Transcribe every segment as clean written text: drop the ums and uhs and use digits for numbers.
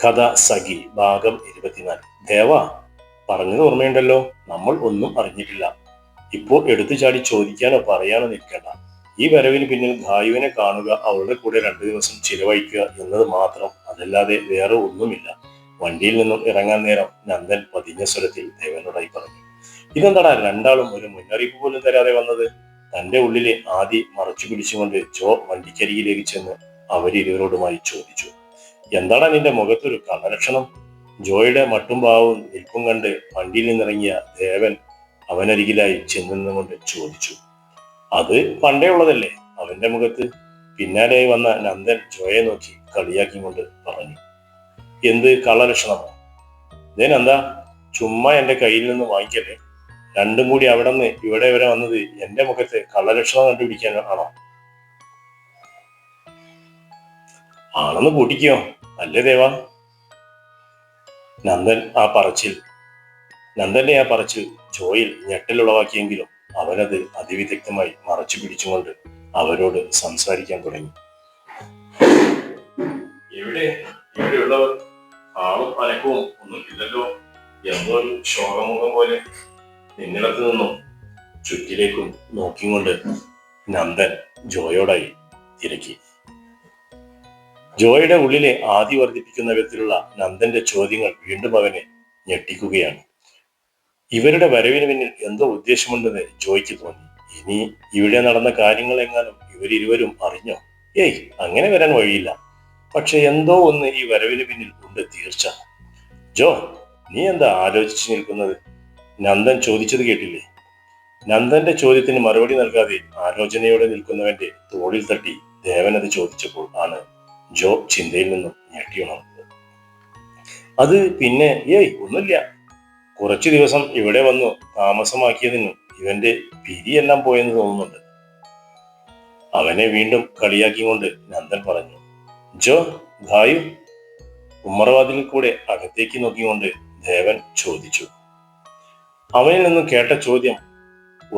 കഥ സഖി ഭാഗം 24. ദേവ, പറഞ്ഞത് ഓർമ്മയുണ്ടല്ലോ, നമ്മൾ ഒന്നും അറിഞ്ഞിട്ടില്ല. ഇപ്പോ എടുത്തു ചാടി ചോദിക്കാനോ പറയാനോ നിൽക്കണ്ട. ഈ വരവിന് പിന്നിൽ ധായുവിനെ കാണുക, അവളുടെ കൂടെ 2 ദിവസം ചിലവഴിക്കുക എന്നത് മാത്രം, അതല്ലാതെ വേറെ ഒന്നുമില്ല. വണ്ടിയിൽ നിന്നും ഇറങ്ങാൻ നേരം നന്ദൻ പതിഞ്ഞ സ്വരത്തിൽ ദേവനോടായി പറഞ്ഞു. ഇതെന്താടാ രണ്ടാളും ഒരു മുന്നറിയിപ്പ് പോലും തരാതെ വന്നത്? തന്റെ ഉള്ളിലെ ആദി മറച്ചു പിടിച്ചുകൊണ്ട് ജോ വണ്ടിക്കരികിലേക്ക് ചെന്ന് അവരിരുവരോടുമായി ചോദിച്ചു. എന്താണ് നിന്റെ മുഖത്തൊരു കള്ളലക്ഷണം? ജോയുടെ മട്ടും ഭാവവും നിൽപ്പും കണ്ട് വണ്ടിയിൽ നിന്നിറങ്ങിയ ദേവൻ അവനരികിലായി ചെന്നുകൊണ്ട് ചോദിച്ചു. അത് പണ്ടേ ഉള്ളതല്ലേ അവന്റെ മുഖത്ത്. പിന്നാലെയായി വന്ന നന്ദൻ ജോയെ നോക്കി കളിയാക്കിക്കൊണ്ട് പറഞ്ഞു. എന്ത് കള്ളലക്ഷണമോ? ഇതേനെന്താ, ചുമ്മാ എന്റെ കയ്യിൽ നിന്ന് വാങ്ങിക്കല്ലേ. രണ്ടും കൂടി അവിടെ നിന്ന് ഇവിടെ വരെ വന്നത് എന്റെ മുഖത്ത് കള്ളലക്ഷണം കണ്ടുപിടിക്കാൻ ആണോ? ആണെന്ന് കൂട്ടിക്കോ അല്ലേ ദേവാ? നന്ദന്റെ ആ പറച്ചിൽ ജോയിൽ ഞെട്ടലുളവാക്കിയെങ്കിലും അവനത് അതിവിദഗ്ധമായി മറച്ചു പിടിച്ചുകൊണ്ട് അവരോട് സംസാരിക്കാൻ തുടങ്ങി. ഇവിടെയുള്ളവർ ആളും അനക്കവും ഒന്നും ഇല്ലല്ലോ. എന്തോ ഒരു ശോകമുഖം പോലെ നിന്നിടത്തു നിന്നും ചുറ്റിലേക്കും നോക്കിക്കൊണ്ട് നന്ദൻ ജോയോടായി തിരക്കി. ജോയുടെ ഉള്ളിലെ ആദി വർദ്ധിപ്പിക്കുന്ന വിധത്തിലുള്ള നന്ദന്റെ ചോദ്യങ്ങൾ വീണ്ടും അവനെ ഞെട്ടിക്കുകയാണ്. ഇവരുടെ വരവിന് പിന്നിൽ എന്തോ ഉദ്ദേശമുണ്ടെന്ന് ജോയ്ക്ക് തോന്നി. ഇനി ഇവിടെ നടന്ന കാര്യങ്ങൾ എങ്ങാനും ഇവരിരുവരും അറിഞ്ഞോ? ഏയ്, അങ്ങനെ വരാൻ വഴിയില്ല. പക്ഷെ എന്തോ ഒന്ന് ഈ വരവിന് പിന്നിൽ ഉണ്ട് തീർച്ച. ജോ, നീ എന്താ ആലോചിച്ചു നിൽക്കുന്നത്? നന്ദൻ ചോദിച്ചത് കേട്ടില്ലേ? നന്ദന്റെ ചോദ്യത്തിന് മറുപടി നൽകാതെ ആലോചനയോടെ നിൽക്കുന്നവന്റെ തോളിൽ തട്ടി ദേവനത് ചോദിച്ചപ്പോൾ ആണ് ജോ ചിന്തയിൽ നിന്നും ഞെട്ടിയുണർന്നത്. അത് പിന്നെ ഒന്നുമില്ല. കുറച്ചു ദിവസം ഇവിടെ വന്നു താമസമാക്കിയതിനും ഇവന്റെ പിരിയെല്ലാം പോയെന്ന് തോന്നുന്നുണ്ട്. അവനെ വീണ്ടും കളിയാക്കിക്കൊണ്ട് നന്ദൻ പറഞ്ഞു. ജോ, ധായു? ഉമ്മറവാതിൽ കൂടെ അകത്തേക്ക് നോക്കിക്കൊണ്ട് ദേവൻ ചോദിച്ചു. അവനിൽ നിന്നും കേട്ട ചോദ്യം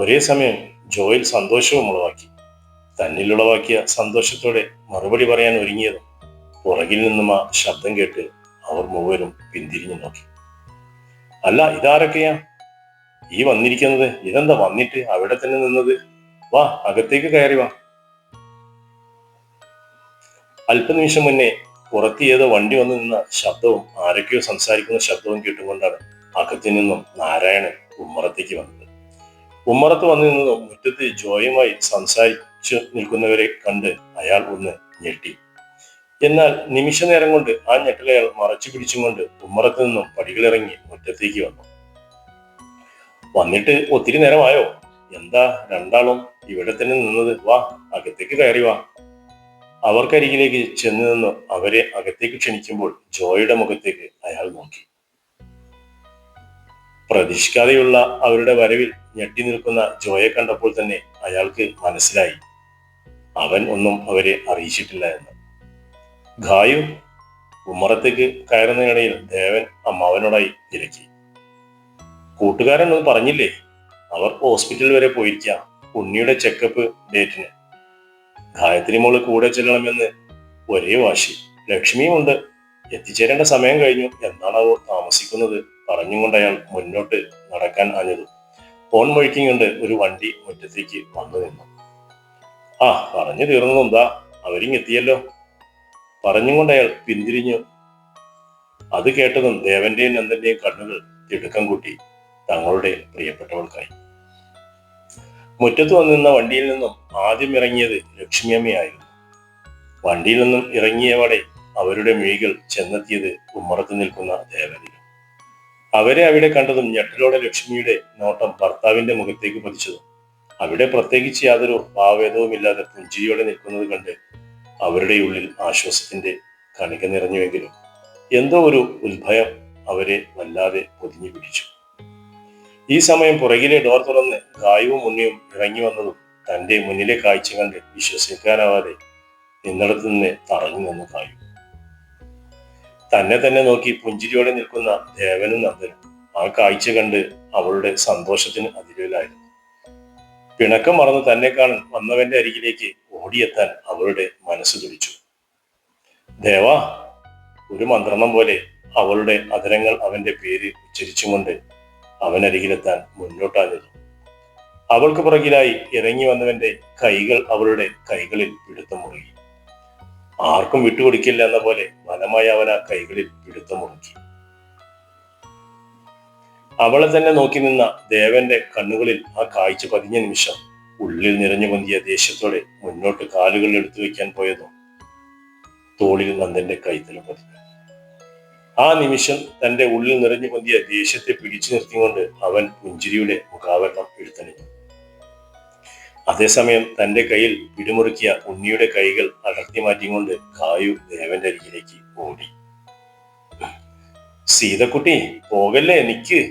ഒരേ സമയം ജോയിൽ സന്തോഷവും ഉളവാക്കി. തന്നിലുളവാക്കിയ സന്തോഷത്തോടെ മറുപടി പറയാൻ ഒരുങ്ങിയതും പുറകിൽ നിന്നും ആ ശബ്ദം കേട്ട് അവർ മൂവരും പിന്തിരിഞ്ഞു നോക്കി. അല്ല, ഇതാരൊക്കെയാ ഈ വന്നിരിക്കുന്നത്? ഇതെന്താ വന്നിട്ട് അവിടെ തന്നെ നിന്നത്? വാ, അകത്തേക്ക് കയറി വാ. അല്പനിമിഷം മുന്നേ പുറത്ത് ഏതോ വണ്ടി വന്നു നിന്ന ശബ്ദവും ആരൊക്കെയോ സംസാരിക്കുന്ന ശബ്ദവും കേട്ടുകൊണ്ടാണ് അകത്തു നിന്നും നാരായണൻ ഉമ്മറത്തേക്ക് വന്നത്. ഉമ്മറത്ത് വന്നു നിന്നതും മുറ്റത്ത് ജോയുമായി സംസാരിച്ചു നിൽക്കുന്നവരെ കണ്ട് അയാൾ ഒന്ന് ഞെട്ടി. എന്നാൽ നിമിഷ നേരം കൊണ്ട് ആ ഞെട്ടലയാൾ മറച്ചു പിടിച്ചും കൊണ്ട് ഉമ്മറത്ത് നിന്നും പടികളിറങ്ങി മുറ്റത്തേക്ക് വന്നു. വന്നിട്ട് ഒത്തിരി നേരമായോ? എന്താ രണ്ടാളും ഇവിടെ തന്നെ നിന്നത്? വാ, അകത്തേക്ക് കയറി വാ. അവർക്കരികിലേക്ക് ചെന്ന് നിന്ന് അവരെ അകത്തേക്ക് ക്ഷണിക്കുമ്പോൾ ജോയുടെ മുഖത്തേക്ക് അയാൾ നോക്കി. പ്രതീക്ഷിക്കാതെയുള്ള അവരുടെ വരവിൽ ഞെട്ടി നിൽക്കുന്ന ജോയെ കണ്ടപ്പോൾ തന്നെ അയാൾക്ക് മനസ്സിലായി അവൻ ഒന്നും അവരെ അറിയിച്ചിട്ടില്ല എന്ന്. ഖായു? ഉമ്മറത്തേക്ക് കയറുന്നതിനിടയിൽ ദേവൻ അമ്മാവനോടായി തിരക്കി. കൂട്ടുകാരൻ ഒന്നും പറഞ്ഞില്ലേ? അവർ ഹോസ്പിറ്റൽ വരെ പോയിരിക്കാം, ഉണ്ണിയുടെ ചെക്കപ്പ് ഡേറ്റിന്. ഗായത്രി മോള് കൂടെ ചെല്ലണമെന്ന് ഒരേ വാശി. ലക്ഷ്മിയും ഉണ്ട്. എത്തിച്ചേരേണ്ട സമയം കഴിഞ്ഞു. എന്താണാവോ താമസിക്കുന്നത്? പറഞ്ഞുകൊണ്ട് അയാൾ മുന്നോട്ട് നടക്കാൻ ആഞ്ഞതു. ഫോൺ മുഴക്കിയും കൊണ്ട് ഒരു വണ്ടി മുറ്റത്തേക്ക് വന്നു നിന്നു. ആ, പറഞ്ഞു തീർന്നതെന്താ, അവരിങ്ങെത്തിയല്ലോ. പറഞ്ഞുകൊണ്ട് അയാൾ പിന്തിരിഞ്ഞു. അത് കേട്ടതും ദേവന്റെയും നന്ദന്റെയും കണ്ണുകൾ തിടുക്കം കൂട്ടി തങ്ങളുടെ പ്രിയപ്പെട്ടവൾക്കായി. മുറ്റത്ത് വന്നിരുന്ന വണ്ടിയിൽ നിന്നും ആദ്യം ഇറങ്ങിയത് ലക്ഷ്മിയമ്മയായിരുന്നു. വണ്ടിയിൽ നിന്നും ഇറങ്ങിയവടെ അവരുടെ മിഴികൾ ചെന്നെത്തിയത് ഉമ്മറത്ത് നിൽക്കുന്ന ദേവനിലും. അവരെ അവിടെ കണ്ടതും ഞെട്ടലോടെ ലക്ഷ്മിയുടെ നോട്ടം ഭർത്താവിന്റെ മുഖത്തേക്ക് പതിച്ചതും അവിടെ പ്രത്യേകിച്ച് യാതൊരു ഭാവഭേദവുമില്ലാതെ പുഞ്ചിരിയോടെ നിൽക്കുന്നത് കണ്ട് അവരുടെ ഉള്ളിൽ ആശ്വാസത്തിന്റെ കണിക നിറഞ്ഞുവെങ്കിലും എന്തോ ഒരു ഉത്ഭയം അവരെ വല്ലാതെ പൊതിഞ്ഞു പിടിച്ചു. ഈ സമയം പുറകിലെ ഡോർ തുറന്ന് ഗായുവും ഉണ്ണിയും ഇറങ്ങി വന്നതും തന്റെ മുന്നിലെ കാഴ്ച കണ്ട് വിശ്വസിക്കാനാവാതെ നിന്നിടത്തു നിന്ന് തറഞ്ഞു നിന്നു ഗായു. തന്നെ നോക്കി പുഞ്ചിരിയോടെ നിൽക്കുന്ന ദേവനും നന്ദനും ആ കാഴ്ച കണ്ട് അവളുടെ സന്തോഷത്തിന് അതിരിലായിരുന്നു. പിണക്കം മറന്ന് തന്നെ കാണാൻ വന്നവന്റെ അരികിലേക്ക് ഓടിയെത്താൻ അവളുടെ മനസ്സ് തുടിച്ചു. ദേവാ, ഒരു മന്ത്രണം പോലെ അവളുടെ അധരങ്ങൾ അവന്റെ പേര് ഉച്ചരിച്ചുകൊണ്ട് അവനരികിലെത്താൻ മുന്നോട്ടാഞ്ഞതു. അവൾക്ക് പുറകിലായി ഇറങ്ങി വന്നവന്റെ കൈകൾ അവളുടെ കൈകളിൽ പിടുത്തം മുറുകി. ആർക്കും വിട്ടുകൊടുക്കില്ല എന്ന പോലെ ബലമായി അവൻ ആ കൈകളിൽ പിടുത്തം മുറുക്കി. അവളെ തന്നെ നോക്കി നിന്ന ദേവന്റെ കണ്ണുകളിൽ ആ കാഴ്ച പതിഞ്ഞ നിമിഷം ഉള്ളിൽ നിറഞ്ഞു പൊന്തിയ ദേഷ്യത്തോടെ മുന്നോട്ട് കാലുകൾ എടുത്തു വെക്കാൻ പോയതും തോളിൽ നന്ദന്റെ കൈത്തലം പതിഞ്ഞു. ആ നിമിഷം തന്റെ ഉള്ളിൽ നിറഞ്ഞു പൊന്തിയ ദേഷ്യത്തെ പിടിച്ചു നിർത്തിക്കൊണ്ട് അവൻ പുഞ്ചിരിയുടെ മുഖാവരണം എടുത്തണിഞ്ഞു. അതേസമയം തന്റെ കയ്യിൽ പിടിമുറുക്കിയ ഉണ്ണിയുടെ കൈകൾ അടർത്തി മാറ്റിക്കൊണ്ട് കായു ദേവന്റെ അരികിലേക്ക് ഓടി. സീതക്കുട്ടി പോകല്ലേ, നിക്ക്.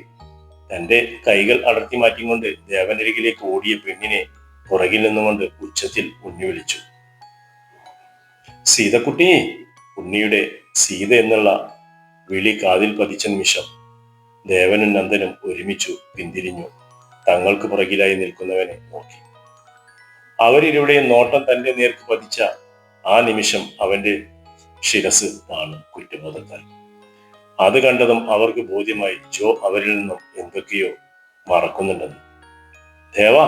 തന്റെ കൈകൾ അടർത്തി മാറ്റിക്കൊണ്ട് ദേവന്റെ അരികിലേക്ക് ഓടിയ പെണ്ണിനെ പുറകിൽ നിന്നുകൊണ്ട് ഉച്ചത്തിൽ ഉണ്ണി വിളിച്ചു. സീതക്കുട്ടി. ഉണ്ണിയുടെ സീത എന്നുള്ള വിളി കാതിൽ പതിച്ച നിമിഷം ദേവനും നന്ദനും ഒരുമിച്ചു പിന്തിരിഞ്ഞു തങ്ങൾക്ക് പുറകിലായി നിൽക്കുന്നവനെ നോക്കി. അവരിലൂടെയും നോട്ടം തന്റെ നേർക്ക് പതിച്ച ആ നിമിഷം അവന്റെ ശിരസ് താണു കുറ്റബോധത്താൽ. അത് കണ്ടതും അവർക്ക് ബോധ്യമായി ജോ അവരിൽ നിന്നും എന്തൊക്കെയോ മറക്കുന്നുണ്ടെന്ന്. ദേവാ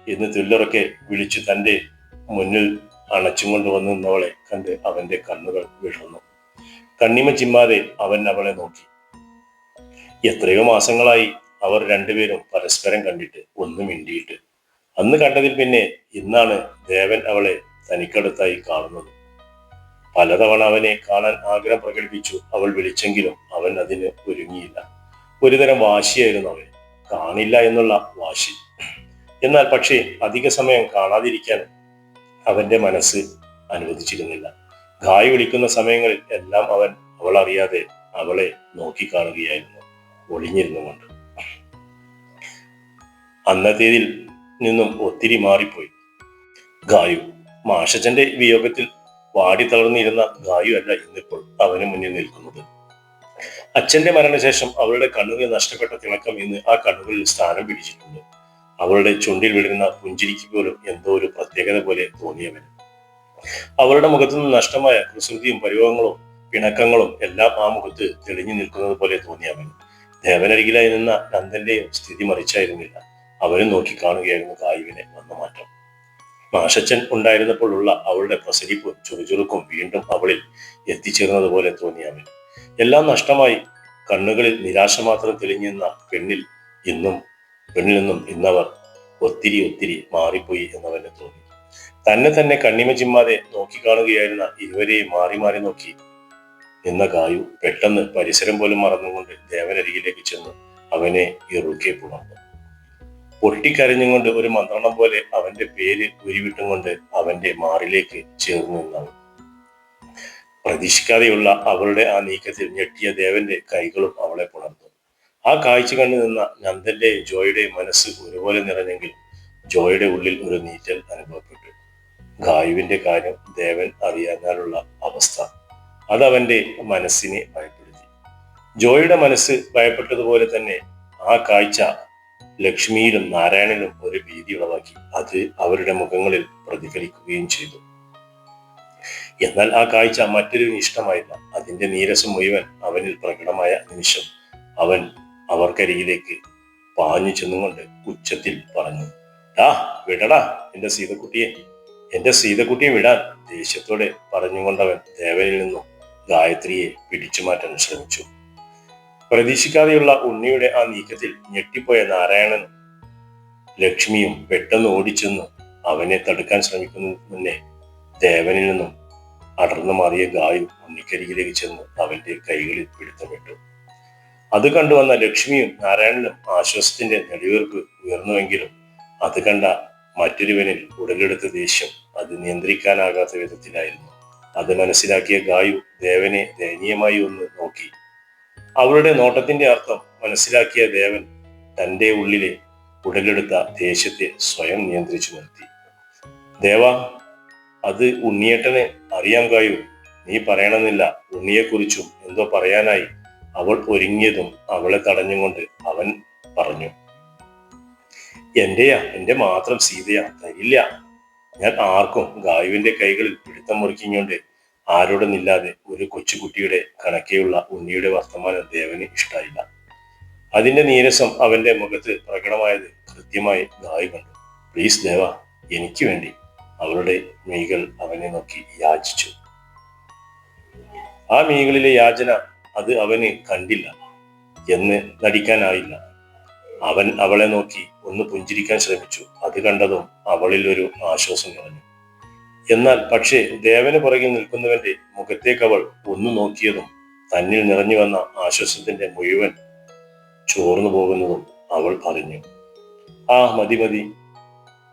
എന്ന് തുല്ലറൊക്കെ വിളിച്ചു തന്റെ മുന്നിൽ അണച്ചും കൊണ്ട് വന്നു നിന്നവളെ കണ്ട് അവന്റെ കണ്ണുകൾ വിടർന്നു. കണ്ണിമ ചിമ്മാതെ അവൻ അവളെ നോക്കി. എത്രയോ മാസങ്ങളായി അവർ രണ്ടുപേരും പരസ്പരം കണ്ടിട്ട്, ഒന്നും മിണ്ടിയിട്ട്. അന്ന് കണ്ടതിൽ പിന്നെ ഇന്നാണ് ദേവൻ അവളെ തനിക്കടുത്തായി കാണുന്നത്. പലതവണ അവനെ കാണാൻ ആഗ്രഹം പ്രകടിപ്പിച്ചു അവൾ വിളിച്ചെങ്കിലും അവൻ അതിന് ഒരുങ്ങിയില്ല. ഒരുതരം വാശിയായിരുന്നു അവൻ, കാണില്ല എന്നുള്ള വാശി. എന്നാൽ പക്ഷേ അധിക സമയം കാണാതിരിക്കാൻ അവന്റെ മനസ്സ് അനുവദിച്ചിരുന്നില്ല. ഗായി വിളിക്കുന്ന സമയങ്ങളിൽ എല്ലാം അവൾ അറിയാതെ അവളെ നോക്കിക്കാണുകയായിരുന്നു, ഒളിഞ്ഞിരുന്നുകൊണ്ട്. അന്നത്തേതിൽ നിന്നും ഒത്തിരി മാറിപ്പോയി ഗായു. മാഷച്ചന്റെ വിയോഗത്തിൽ വാടി തളർന്നിരുന്ന ഗായു അല്ല ഇന്നിപ്പോൾ അവന് മുന്നിൽ നിൽക്കുന്നത്. അച്ഛന്റെ മരണശേഷം അവളുടെ കണ്ണുകൾ നഷ്ടപ്പെട്ട തിളക്കം ഇന്ന് ആ കണ്ണുകളിൽ സ്ഥാനം പിടിച്ചിട്ടുണ്ട്. അവളുടെ ചുണ്ടിൽ വിടരുന്ന പുഞ്ചിരിക്ക് പോലും എന്തോ ഒരു പ്രത്യേകത പോലെ തോന്നിയവന്. അവളുടെ മുഖത്തു നിന്ന് നഷ്ടമായ കുസൃതിയും പരിഭവങ്ങളും പിണക്കങ്ങളും എല്ലാം ആ മുഖത്ത് തെളിഞ്ഞു നിൽക്കുന്നത് പോലെ തോന്നിയവൻ. ദേവനരികിലായി നിന്ന നന്ദന്റെയും സ്ഥിതി മറിച്ചായിരുന്നില്ല. അവനും നോക്കി കാണുകയായിരുന്നു ഗായുവിനെ വന്ന മാറ്റം. മാഷച്ചൻ ഉണ്ടായിരുന്നപ്പോഴുള്ള അവളുടെ പ്രസരിപ്പും ചുറുചുറുക്കും വീണ്ടും അവളിൽ എത്തിച്ചേർന്നതുപോലെ തോന്നിയവൻ. എല്ലാം നഷ്ടമായി കണ്ണുകളിൽ നിരാശ മാത്രം തെളിഞ്ഞിരുന്ന പെണ്ണിൽ നിന്നും ഇന്നവർ ഒത്തിരി മാറിപ്പോയി എന്നവന് തോന്നി. തന്നെ കണ്ണിമ ചിമ്മാതെ നോക്കിക്കാണുകയായിരുന്ന ഇരുവരെയും മാറി മാറി നോക്കി നിന്ന ഗായു പെട്ടെന്ന് പരിസരം പോലും മറന്നുകൊണ്ട് ദേവനരികിലേക്ക് ചെന്ന് അവനെ ഇറുക്കെ പുണർന്നു. പൊട്ടിക്കരഞ്ഞുകൊണ്ട് ഒരു മന്ത്രണം പോലെ അവന്റെ പേര് ഉരുവിട്ടും കൊണ്ട് അവന്റെ മാറിലേക്ക് ചേർന്നു നിന്നവൻ. പ്രതീക്ഷിക്കാതെയുള്ള അവളുടെ ആ നീക്കത്തിൽ ഞെട്ടിയ ദേവന്റെ കൈകളും അവളെ പുണർന്നു. ആ കാഴ്ച കണ്ടു നിന്ന നന്ദന്റെയും ജോയുടെയും മനസ്സ് ഒരുപോലെ നിറഞ്ഞെങ്കിൽ ജോയുടെ ഉള്ളിൽ ഒരു നീറ്റൽ അനുഭവപ്പെട്ടു. ഗായുവിന്റെ കാര്യം ദേവൻ അറിയാനുള്ള അവസ്ഥ അതവന്റെ മനസ്സിനെ ഭയപ്പെടുത്തി. ജോയുടെ മനസ്സ് ഭയപ്പെട്ടതുപോലെ തന്നെ ആ കാഴ്ച ലക്ഷ്മിയിലും നാരായണനും ഒരു ഭീതി ഉളവാക്കി. അത് അവരുടെ മുഖങ്ങളിൽ പ്രതിഫലിക്കുകയും ചെയ്തു. എന്നാൽ ആ കാഴ്ച മറ്റൊരുവിന് ഇഷ്ടമായില്ല. അതിന്റെ നീരസം മുഴുവൻ അവനിൽ പ്രകടമായ നിമിഷം അവൻ അവർക്കരികിലേക്ക് പാഞ്ഞു ചെന്നുകൊണ്ട് ഉച്ചത്തിൽ പറഞ്ഞു, വിടടാ എന്റെ സീതക്കുട്ടിയെ വിടാൻ ദേഷ്യത്തോടെ പറഞ്ഞുകൊണ്ടവൻ ദേവനിൽ നിന്നും ഗായത്രിയെ പിടിച്ചു മാറ്റാൻ ശ്രമിച്ചു. പ്രതീക്ഷിക്കാതെയുള്ള ഉണ്ണിയുടെ ആ നീക്കത്തിൽ ഞെട്ടിപ്പോയ നാരായണനും ലക്ഷ്മിയും പെട്ടെന്ന് ഓടിച്ചെന്ന് അവനെ തടുക്കാൻ ശ്രമിക്കുന്നതിന് മുന്നേ ദേവനിൽ നിന്നും അടർന്നു മാറിയ ഗായു ഉണ്ണിക്കരികിലേക്ക് ചെന്ന് അവന്റെ കൈകളിൽ പിടുത്തമിട്ടു. അത് കണ്ടുവന്ന ലക്ഷ്മിയും നാരായണനും ആശ്വാസത്തിന്റെ നെടുവീർപ്പ് ഉയർന്നുവെങ്കിലും അത് കണ്ട മറ്റൊരുവനിൽ ഉടലെടുത്ത ദേഷ്യം അത് നിയന്ത്രിക്കാനാകാത്ത വിധത്തിലായിരുന്നു. അത് മനസ്സിലാക്കിയ ഗായു ദേവനെ ദയനീയമായി ഒന്ന് നോക്കി. അവളുടെ നോട്ടത്തിന്റെ അർത്ഥം മനസ്സിലാക്കിയ ദേവൻ തന്റെ ഉള്ളിലെ ഉടലെടുത്ത ദേഷ്യത്തെ സ്വയം നിയന്ത്രിച്ചു നിർത്തി. ദേവാ, അത് ഉണ്ണിയേട്ടനെ അറിയാം ഗായു. നീ പറയണമെന്നില്ല. ഉണ്ണിയെക്കുറിച്ചും എന്തോ പറയാനായി അവൾ ഒരുങ്ങിയതും അവളെ തടഞ്ഞുകൊണ്ട് അവൻ പറഞ്ഞു, എന്റെ മാത്രം സീതയാ, തരില്ല. ഞാൻ ആർക്കും. ഗായുവിന്റെ കൈകളിൽ പിടുത്തം മുറിക്കിക്കൊണ്ട് ആരോടെന്നില്ലാതെ ഒരു കൊച്ചുകുട്ടിയുടെ കണക്കെയുള്ള ഉണ്ണിയുടെ വർത്തമാനം ദേവന് ഇഷ്ടായില്ല. അതിന്റെ നീരസം അവന്റെ മുഖത്ത് പ്രകടമായത് കൃത്യമായി ഗായി കണ്ടു. പ്ലീസ് ദേവ, എനിക്ക് വേണ്ടി. അവളുടെ മിഴികൾ അവനെ നോക്കി യാചിച്ചു. ആ മിഴികളിലെ യാചന അത് അവന് കണ്ടില്ല എന്ന് നടിക്കാനായില്ല. അവൻ അവളെ നോക്കി ഒന്ന് പുഞ്ചിരിക്കാൻ ശ്രമിച്ചു. അത് കണ്ടതും അവളിൽ ഒരു ആശ്വാസം നിറഞ്ഞു. എന്നാൽ പക്ഷേ ദേവന് പുറകിൽ നിൽക്കുന്നവന്റെ മുഖത്തേക്ക് അവൾ ഒന്ന് നോക്കിയതും തന്നിൽ നിറഞ്ഞു വന്ന ആശ്വാസത്തിന്റെ മുഴുവൻ ചോർന്നു പോകുന്നതും അവൾ അറിഞ്ഞു. ആ മതി മതി,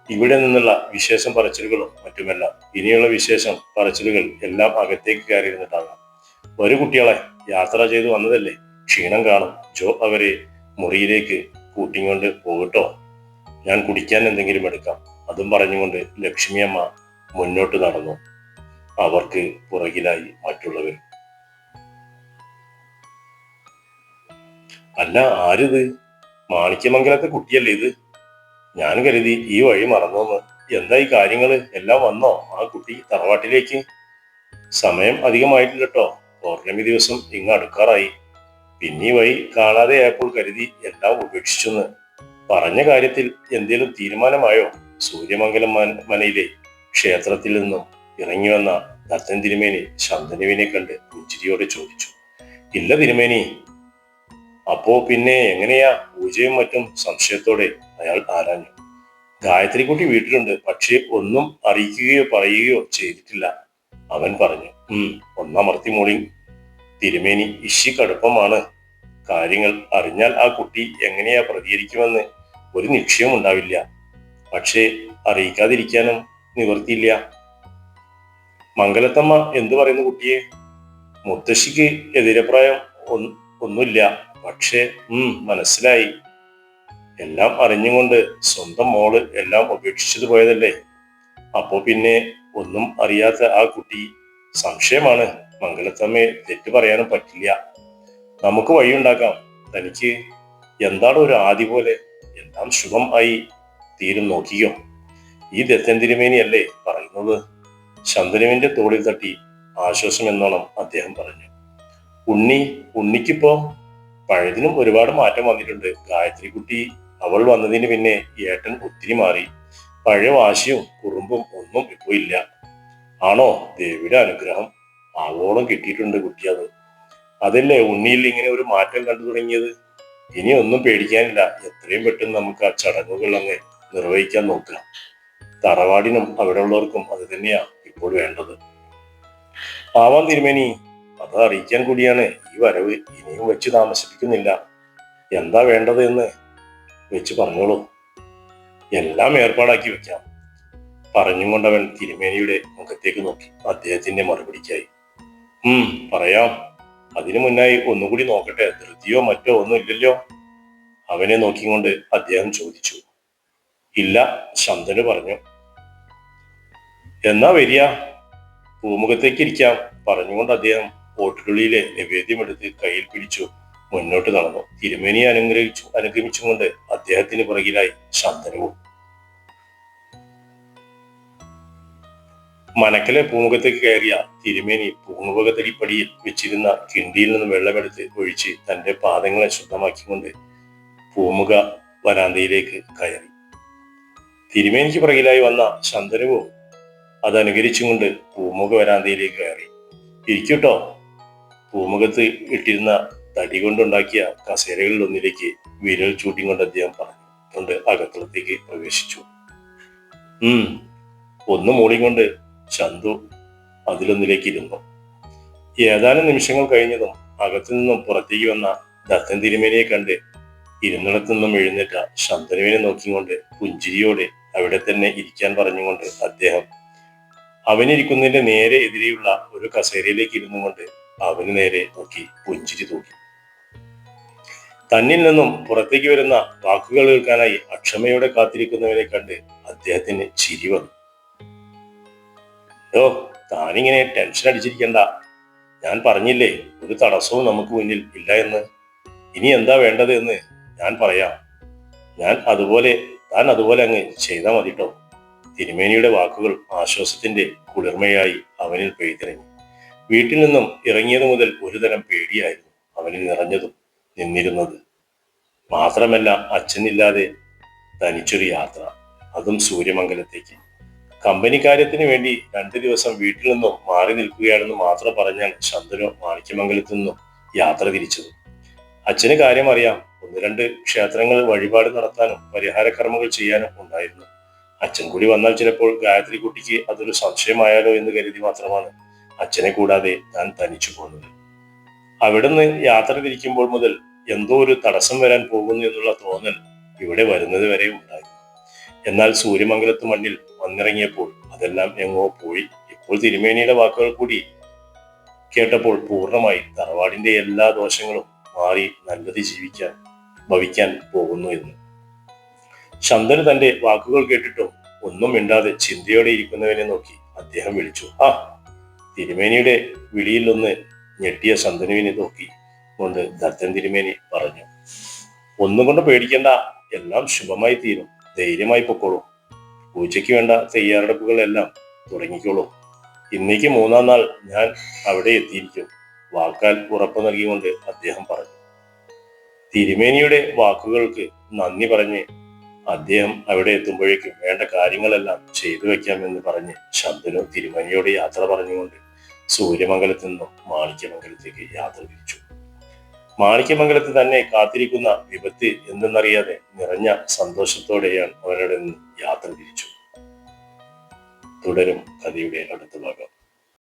ഇവിടെ നിന്നുള്ള വിശേഷം പറച്ചിലുകളും മറ്റുമെല്ലാം. ഇനിയുള്ള വിശേഷം പറച്ചിലുകൾ എല്ലാം അകത്തേക്ക് കയറിയിരുന്നിട്ടാകാം. ഒരു കുട്ടികളെ, യാത്ര ചെയ്തു വന്നതല്ലേ, ക്ഷീണം കാണും. ജോ അവരെ മുറിയിലേക്ക് കൂട്ടിക്കൊണ്ട് പോകട്ടോ, ഞാൻ കുടിക്കാൻ എന്തെങ്കിലും എടുക്കാം. അതും പറഞ്ഞുകൊണ്ട് ലക്ഷ്മിയമ്മ മുന്നോട്ട് നടന്നു. അവർക്ക് പുറകിലായി മറ്റുള്ളവർ. അല്ല, ആരിത്? മാണിക്യമംഗലത്തെ കുട്ടിയല്ലേ ഇത്? ഞാൻ കരുതി ഈ വഴി മറന്നോന്ന്. എന്താ ഈ കാര്യങ്ങള്? എല്ലാം വന്നോ ആ കുട്ടി തറവാട്ടിലേക്ക്? സമയം അധികമായിട്ടില്ലട്ടോ, പൗർണമി ദിവസം ഇങ്ങ് അടുക്കാറായി. പിന്നെ ഈ വഴി കാണാതെ ആയപ്പോൾ കരുതി എല്ലാം ഉപേക്ഷിച്ചെന്ന്. പറഞ്ഞ കാര്യത്തിൽ എന്തേലും തീരുമാനമായോ? സൂര്യമംഗലം മനയിലെ ക്ഷേത്രത്തിൽ നിന്നും ഇറങ്ങി വന്ന ദത്തൻ തിരുമേനി ശന്തനുവിനെ കണ്ട് പുഞ്ചിരിയോടെ ചോദിച്ചു. ഇല്ല തിരുമേനി. അപ്പോ പിന്നെ എങ്ങനെയാ പൂജയും മറ്റും? സംശയത്തോടെ അയാൾ ആരാഞ്ഞു. ഗായത്രിക്കുട്ടി വീട്ടിലുണ്ട്, പക്ഷേ ഒന്നും അറിയിക്കുകയോ പറയുകയോ ചെയ്തിട്ടില്ല, അവൻ പറഞ്ഞു. ഒന്നമർത്തി മൂളി തിരുമേനി. ഇശി കടുപ്പമാണ്. കാര്യങ്ങൾ അറിഞ്ഞാൽ ആ കുട്ടി എങ്ങനെയാ പ്രതികരിക്കുമെന്ന് ഒരു നിശ്ചയം ഉണ്ടാവില്ല. പക്ഷേ അറിയിക്കാതിരിക്കാനും നിവർത്തിയില്ല. മംഗലത്തമ്മ എന്തു പറയുന്നു കുട്ടിയെ? മുത്തശ്ശിക്ക് എതിരഭിപ്രായം ഒന്നുമില്ല. പക്ഷേ മനസ്സിലായി. എല്ലാം അറിഞ്ഞുകൊണ്ട് സ്വന്തം മോള് എല്ലാം ഉപേക്ഷിച്ചത് പോയതല്ലേ. അപ്പോ പിന്നെ ഒന്നും അറിയാത്ത ആ കുട്ടി സംശയമാണ്. മംഗലത്തമ്മയെ തെറ്റു പറയാനും പറ്റില്ല. നമുക്ക് വഴിയുണ്ടാക്കാം. തനിക്ക് എന്താണ് ഒരു ആദി പോലെ? എല്ലാം ശുഭം ആയി തീരും, നോക്കിയോ. ഈ ദത്തൻ തിരുമേനിയല്ലേ പറയുന്നത്? ശന്തനുവിന്റെ തോളിൽ തട്ടി ആശ്വാസം എന്നോണം അദ്ദേഹം പറഞ്ഞു. ഉണ്ണിക്കിപ്പോ പഴയതിനും ഒരുപാട് മാറ്റം വന്നിട്ടുണ്ട്. ഗായത്രിക്കുട്ടി അവൾ വന്നതിന് പിന്നെ ഏട്ടൻ ഒത്തിരി മാറി. പഴയ വാശിയും കുറുമ്പും ഒന്നും ഇപ്പോ ഇല്ല. ആണോ? ദേവിയുടെ അനുഗ്രഹം ആവോളം കിട്ടിയിട്ടുണ്ട് കുട്ടി. അതല്ലേ ഉണ്ണിയിൽ ഇങ്ങനെ ഒരു മാറ്റം കണ്ടു തുടങ്ങിയത്. ഇനി ഒന്നും പേടിക്കാനില്ല. എത്രയും പെട്ടെന്ന് നമുക്ക് ആ ചടങ്ങുകൾ അങ്ങ് നിർവഹിക്കാൻ നോക്കുക. തറവാടിനും അവിടെ ഉള്ളവർക്കും അത് തന്നെയാ ഇപ്പോൾ വേണ്ടത്. ആവാം തിരുമേനി. അത് അറിയിക്കാൻ കൂടിയാണ് ഈ വരവ്. ഇനിയും വെച്ച് താമസിപ്പിക്കുന്നില്ല. എന്താ വേണ്ടത് എന്ന് വെച്ച് പറഞ്ഞോളൂ. എല്ലാം ഏർപ്പാടാക്കി വെക്കാം, പറഞ്ഞും കൊണ്ടവൻ തിരുമേനിയുടെ മുഖത്തേക്ക് നോക്കി. അദ്ദേഹത്തിന്റെ മറുപടിക്കായി പറയാം. അതിനു മുന്നായി ഒന്നുകൂടി നോക്കട്ടെ. ധൃതിയോ മറ്റോ ഒന്നും ഇല്ലല്ലോ? അവനെ നോക്കിക്കൊണ്ട് അദ്ദേഹം ചോദിച്ചു. ഇല്ല, ശന്തനു പറഞ്ഞു. എന്നാ വരിക, പൂമുഖത്തേക്ക് ഇരിക്കാം, പറഞ്ഞുകൊണ്ട് അദ്ദേഹം ഓട്ടുകളിലെ നിവേദ്യം എടുത്ത് കയ്യിൽ പിടിച്ചു മുന്നോട്ട് നടന്നു. തിരുമേനിയെ അനുഗമിച്ചുകൊണ്ട് അദ്ദേഹത്തിന് പുറകിലായി ശന്തനുവും. മനക്കലെ പൂമുഖത്തേക്ക് കയറിയ തിരുമേനി പൂമുഖത്തടിപ്പടിയിൽ വെച്ചിരുന്ന കിണ്ടിയിൽ നിന്ന് വെള്ളമെടുത്ത് ഒഴിച്ച് തന്റെ പാദങ്ങളെ ശുദ്ധമാക്കിക്കൊണ്ട് പൂമുഖ വരാന്തയിലേക്ക് കയറി. തിരുമേനിക്ക് പുറകിലായി വന്ന ശന്തനുവും അതനുകരിച്ചുകൊണ്ട് പൂമുഖ വരാന്തയിലേക്ക് കയറി. ഇരിക്കൂട്ടോ. പൂമുഖത്ത് ഇട്ടിരുന്ന തടി കൊണ്ടുണ്ടാക്കിയ കസേരകളിൽ ഒന്നിലേക്ക് വിരൽ ചൂട്ടിക്കൊണ്ട് അദ്ദേഹം പറഞ്ഞുകൊണ്ട് അകത്തളത്തേക്ക് പ്രവേശിച്ചു. ഒന്ന് മൂളിക്കൊണ്ട് ചന്തു അതിലൊന്നിലേക്ക് ഇരുന്നു. ഏതാനും നിമിഷങ്ങൾ കഴിഞ്ഞതും അകത്തു നിന്നും പുറത്തേക്ക് വന്ന ദത്തൻ തിരുമേനിയെ കണ്ട് ഇരുന്നിടത്തു നിന്നും എഴുന്നേറ്റ ശന്തനുവിനെ നോക്കിക്കൊണ്ട് പുഞ്ചിരിയോടെ അവിടെ തന്നെ ഇരിക്കാൻ പറഞ്ഞുകൊണ്ട് അദ്ദേഹം അവനിരിക്കുന്നതിന്റെ നേരെ എതിരെയുള്ള ഒരു കസേരയിലേക്ക് ഇരുന്നു കൊണ്ട് അവന് നേരെ നോക്കി പുഞ്ചിരി തൂക്കി. തന്നിൽ നിന്നും പുറത്തേക്ക് വരുന്ന വാക്കുകൾ കേൾക്കാനായി അക്ഷമയോടെ കാത്തിരിക്കുന്നവനെ കണ്ട് അദ്ദേഹത്തിന് ചിരി വന്നു. താനിങ്ങനെ ടെൻഷൻ അടിച്ചിരിക്കണ്ട. ഞാൻ പറഞ്ഞില്ലേ, ഒരു തടസ്സവും നമുക്ക് മുന്നിൽ ഇല്ല എന്ന്. ഇനി എന്താ വേണ്ടത് എന്ന് ഞാൻ പറയാം. താൻ അതുപോലെ അങ്ങ് ചെയ്താൽ മതിട്ടോ. തിരുമേനിയുടെ വാക്കുകൾ ആശ്വാസത്തിന്റെ കുളിർമയായി അവനിൽ പെയ്തിറങ്ങി. വീട്ടിൽ നിന്നും ഇറങ്ങിയത് മുതൽ ഒരുതരം പേടിയായിരുന്നു അവനിൽ നിറഞ്ഞതും നിന്നിരുന്നത്. മാത്രമല്ല, അച്ഛനില്ലാതെ തനിച്ചൊരു യാത്ര, അതും സൂര്യമംഗലത്തേക്ക്. കമ്പനി കാര്യത്തിന് വേണ്ടി 2 ദിവസം വീട്ടിൽ നിന്നും മാറി നിൽക്കുകയാണെന്ന് മാത്രം പറഞ്ഞാൽ ശന്തനു മാണിക്യമംഗലത്തു നിന്നും യാത്ര തിരിച്ചത്. അച്ഛന് കാര്യം അറിയാം. 1-2 ക്ഷേത്രങ്ങൾ വഴിപാട് നടത്താനും പരിഹാര കർമ്മങ്ങൾ ചെയ്യാനും ഉണ്ടായിരുന്നു. അച്ഛൻ കൂടി വന്നാൽ ചിലപ്പോൾ ഗായത്രി കുട്ടിക്ക് അതൊരു സംശയമായാലോ എന്ന് കരുതി മാത്രമാണ് അച്ഛനെ കൂടാതെ താൻ തനിച്ചു പോകുന്നത്. അവിടുന്ന് യാത്ര തിരിക്കുമ്പോൾ മുതൽ എന്തോ ഒരു തടസ്സം വരാൻ പോകുന്നു എന്നുള്ള തോന്നൽ ഇവിടെ വരുന്നത് വരെ ഉണ്ടായിരുന്നു. എന്നാൽ സൂര്യമംഗലത്ത് മണ്ണിൽ വന്നിറങ്ങിയപ്പോൾ അതെല്ലാം എങ്ങോ പോയി. ഇപ്പോൾ തിരുമേനിയുടെ വാക്കുകൾ കൂടി കേട്ടപ്പോൾ പൂർണ്ണമായി തറവാടിന്റെ എല്ലാ ദോഷങ്ങളും മാറി നല്ലത് ഭവിക്കാൻ പോകുന്നു എന്ന്. ശന്തനു തന്റെ വാക്കുകൾ കേട്ടിട്ടും ഒന്നും മിണ്ടാതെ ചിന്തയോടെ ഇരിക്കുന്നവനെ നോക്കി അദ്ദേഹം വിളിച്ചു. ആ തിരുമേനിയുടെ വിളിയിൽ ഒന്ന് ഞെട്ടിയ ശന്തനുവിനെ നോക്കി കൊണ്ട് ദത്തൻ തിരുമേനി പറഞ്ഞു, ഒന്നുകൊണ്ട് പേടിക്കേണ്ട, എല്ലാം ശുഭമായി തീരും. ധൈര്യമായി പൊക്കോളൂ. പൂജയ്ക്ക് വേണ്ട തയ്യാറെടുപ്പുകളെല്ലാം തുടങ്ങിക്കോളൂ. ഇന്നേക്ക് 3-ാം നാൾ ഞാൻ അവിടെ എത്തിയിരിക്കും, വാക്കാൽ ഉറപ്പു നൽകിക്കൊണ്ട് അദ്ദേഹം പറഞ്ഞു. തിരുമേനിയുടെ വാക്കുകൾക്ക് നന്ദി പറഞ്ഞ് അദ്ദേഹം അവിടെ എത്തുമ്പോഴേക്കും വേണ്ട കാര്യങ്ങളെല്ലാം ചെയ്തു വെക്കാമെന്ന് പറഞ്ഞ് ശന്തനു തിരുമേനിയോട് യാത്ര പറഞ്ഞുകൊണ്ട് സൂര്യമംഗലത്ത് നിന്നും മാണിക്യമംഗലത്തേക്ക് യാത്ര തിരിച്ചു. മാണിക്യമംഗലത്ത് തന്നെ കാത്തിരിക്കുന്ന വിപത്ത് എന്തെന്നറിയാതെ നിറഞ്ഞ സന്തോഷത്തോടെയാണ് അവരുടെ നിന്ന് യാത്ര തിരിച്ചു. തുടരും കഥയുടെ അടുത്ത ഭാഗം.